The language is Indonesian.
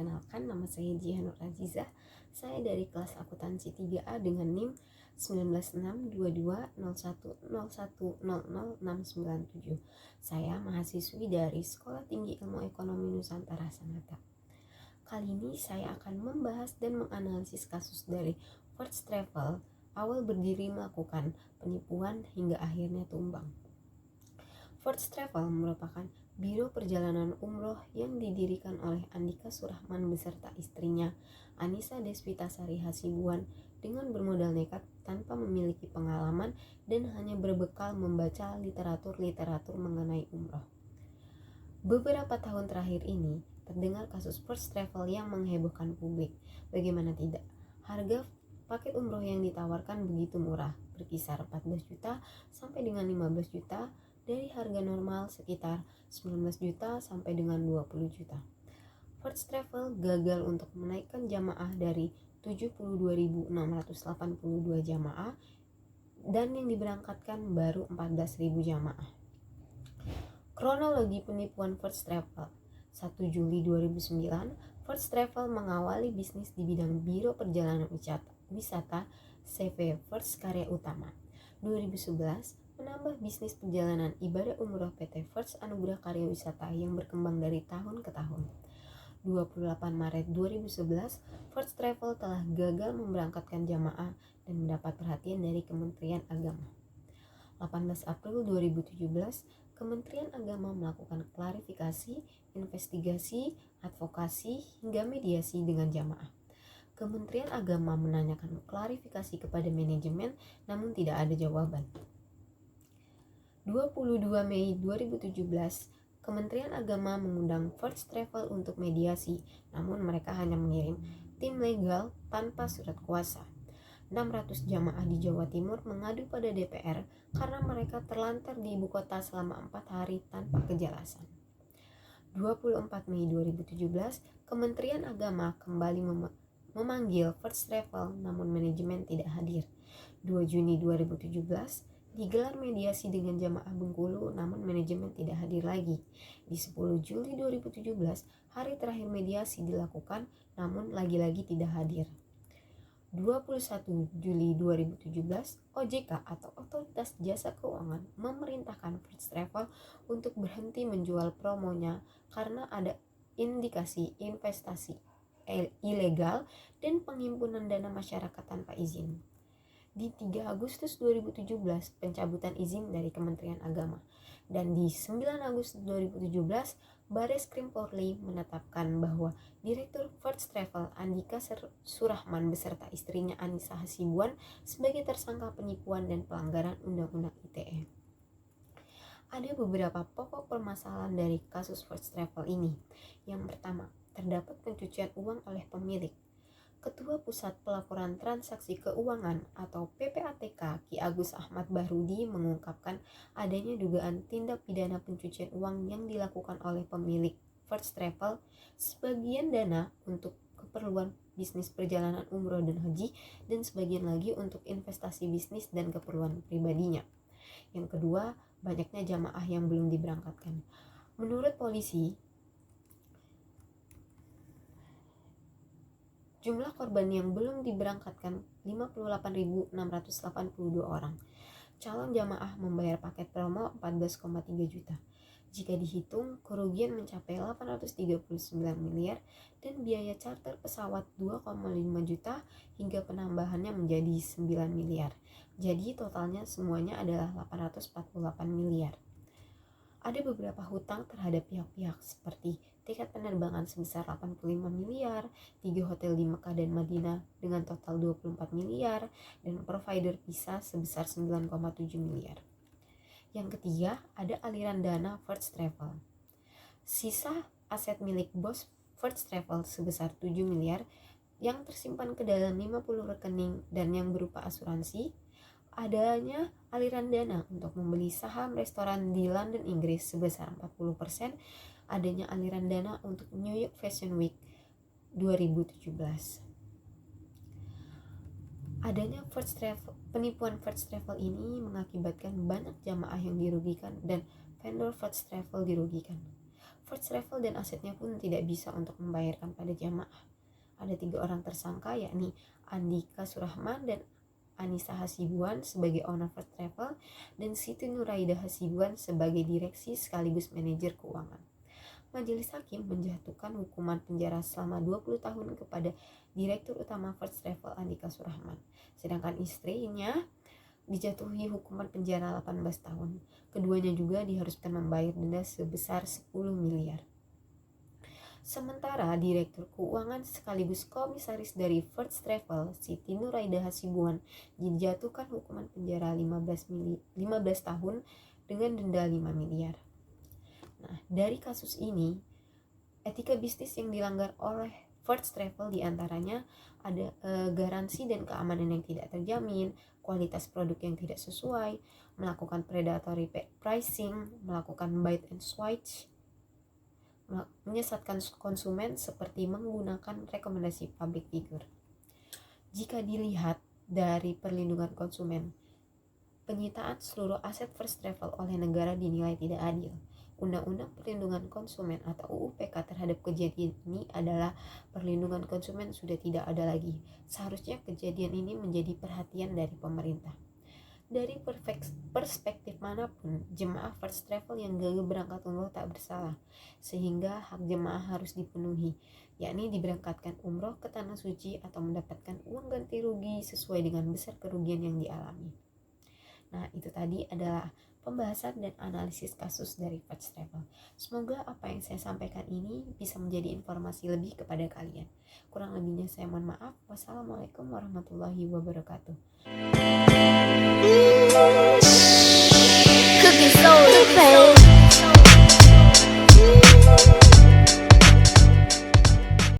Perkenalkan, nama saya Jihanur Azizah. Saya dari kelas akuntansi 3A dengan NIM 196220101000697. Saya mahasiswi dari Sekolah Tinggi Ilmu Ekonomi Nusantara Sangatta. Kali ini saya akan membahas dan menganalisis kasus dari First Travel, awal berdiri melakukan penipuan hingga akhirnya tumbang. First Travel merupakan biro perjalanan umroh yang didirikan oleh Andika Surahman beserta istrinya Anissa Deswita Sari Hasibuan dengan bermodal nekat tanpa memiliki pengalaman dan hanya berbekal membaca literatur mengenai umroh. Beberapa tahun terakhir ini terdengar kasus First Travel yang menghebohkan publik. Bagaimana tidak? Harga paket umroh yang ditawarkan begitu murah, berkisar 14 juta sampai dengan 15 juta dari harga normal sekitar 19 juta sampai dengan 20 juta. First Travel gagal untuk menaikkan jamaah dari 72.682 jamaah dan yang diberangkatkan baru 14.000 jamaah. Kronologi penipuan First Travel. 1 Juli 2009, First Travel mengawali bisnis di bidang biro perjalanan wisata CV First Karya Utama. 2011 menambah bisnis perjalanan ibadah umroh PT First Anugerah Karya Wisata yang berkembang dari tahun ke tahun. 28 Maret 2011, First Travel telah gagal memberangkatkan jamaah dan mendapat perhatian dari Kementerian Agama. 18 April 2017, Kementerian Agama melakukan klarifikasi, investigasi, advokasi, hingga mediasi dengan jamaah. Kementerian Agama menanyakan klarifikasi kepada manajemen, namun tidak ada jawaban. 22 Mei 2017, Kementerian Agama mengundang First Travel untuk mediasi, namun mereka hanya mengirim tim legal tanpa surat kuasa. 600 jamaah di Jawa Timur mengadu pada DPR karena mereka terlantar di ibu kota selama 4 hari tanpa kejelasan. 24 Mei 2017, Kementerian Agama kembali memanggil First Travel, namun manajemen tidak hadir. 2 Juni 2017, digelar mediasi dengan jamaah Bengkulu, namun manajemen tidak hadir lagi. Di 10 Juli 2017, hari terakhir mediasi dilakukan, namun lagi-lagi tidak hadir. 21 Juli 2017, OJK atau Otoritas Jasa Keuangan memerintahkan First Travel untuk berhenti menjual promonya karena ada indikasi investasi ilegal dan penghimpunan dana masyarakat tanpa izin. Di 3 Agustus 2017, pencabutan izin dari Kementerian Agama. Dan di 9 Agustus 2017, Bareskrim Polri menetapkan bahwa Direktur First Travel Andika Surahman beserta istrinya Anissa Hasibuan sebagai tersangka penipuan dan pelanggaran Undang-Undang ITE. Ada beberapa pokok permasalahan dari kasus First Travel ini. Yang pertama, terdapat pencucian uang oleh pemilik. Ketua Pusat Pelaporan Transaksi Keuangan atau PPATK Ki Agus Ahmad Bahrudi mengungkapkan adanya dugaan tindak pidana pencucian uang yang dilakukan oleh pemilik First Travel, sebagian dana untuk keperluan bisnis perjalanan umroh dan haji dan sebagian lagi untuk investasi bisnis dan keperluan pribadinya. Yang kedua, banyaknya jamaah yang belum diberangkatkan. Menurut polisi, jumlah korban yang belum diberangkatkan 58.682 orang. Calon jamaah membayar paket promo 14,3 juta. Jika dihitung, kerugian mencapai 839 miliar dan biaya charter pesawat 2,5 juta hingga penambahannya menjadi 9 miliar. Jadi totalnya semuanya adalah 848 miliar. Ada beberapa hutang terhadap pihak-pihak seperti tiket penerbangan sebesar 85 miliar, 3 hotel di Mekah dan Madinah dengan total 24 miliar, dan provider visa sebesar 9,7 miliar. Yang ketiga, ada aliran dana First Travel. Sisa aset milik bos First Travel sebesar 7 miliar yang tersimpan ke dalam 50 rekening dan yang berupa asuransi. Adanya aliran dana untuk membeli saham restoran di London, Inggris sebesar 40%, adanya aliran dana untuk New York Fashion Week 2017. Adanya penipuan First Travel ini mengakibatkan banyak jamaah yang dirugikan dan vendor First Travel dirugikan. First Travel dan asetnya pun tidak bisa untuk membayarkan pada jamaah. Ada 3 orang tersangka, yakni Andika Surahman dan Anissa Hasibuan sebagai owner First Travel dan Siti Nuraida Hasibuan sebagai direksi sekaligus manajer keuangan. Majelis hakim menjatuhkan hukuman penjara selama 20 tahun kepada Direktur Utama First Travel Andika Surahman, sedangkan istrinya dijatuhi hukuman penjara 18 tahun. Keduanya juga diharuskan membayar denda sebesar 10 miliar. Sementara Direktur Keuangan sekaligus komisaris dari First Travel, Siti Nuraida Hasibuan, dijatuhkan hukuman penjara 15 tahun dengan denda 5 miliar. Nah, dari kasus ini, etika bisnis yang dilanggar oleh First Travel diantaranya ada garansi dan keamanan yang tidak terjamin, kualitas produk yang tidak sesuai, melakukan predatory pricing, melakukan bait and switch, menyesatkan konsumen seperti menggunakan rekomendasi public figure. Jika dilihat dari perlindungan konsumen, penyitaan seluruh aset First Travel oleh negara dinilai tidak adil. Undang-Undang Perlindungan Konsumen atau UU PK terhadap kejadian ini adalah perlindungan konsumen sudah tidak ada lagi. Seharusnya kejadian ini menjadi perhatian dari pemerintah. Dari perspektif manapun, jemaah First Travel yang gagal berangkat umroh tak bersalah, sehingga hak jemaah harus dipenuhi, yakni diberangkatkan umroh ke Tanah Suci atau mendapatkan uang ganti rugi sesuai dengan besar kerugian yang dialami. Nah, itu tadi adalah pembahasan dan analisis kasus dari First Travel. Semoga apa yang saya sampaikan ini bisa menjadi informasi lebih kepada kalian. Kurang lebihnya saya mohon maaf. Wassalamualaikum warahmatullahi wabarakatuh.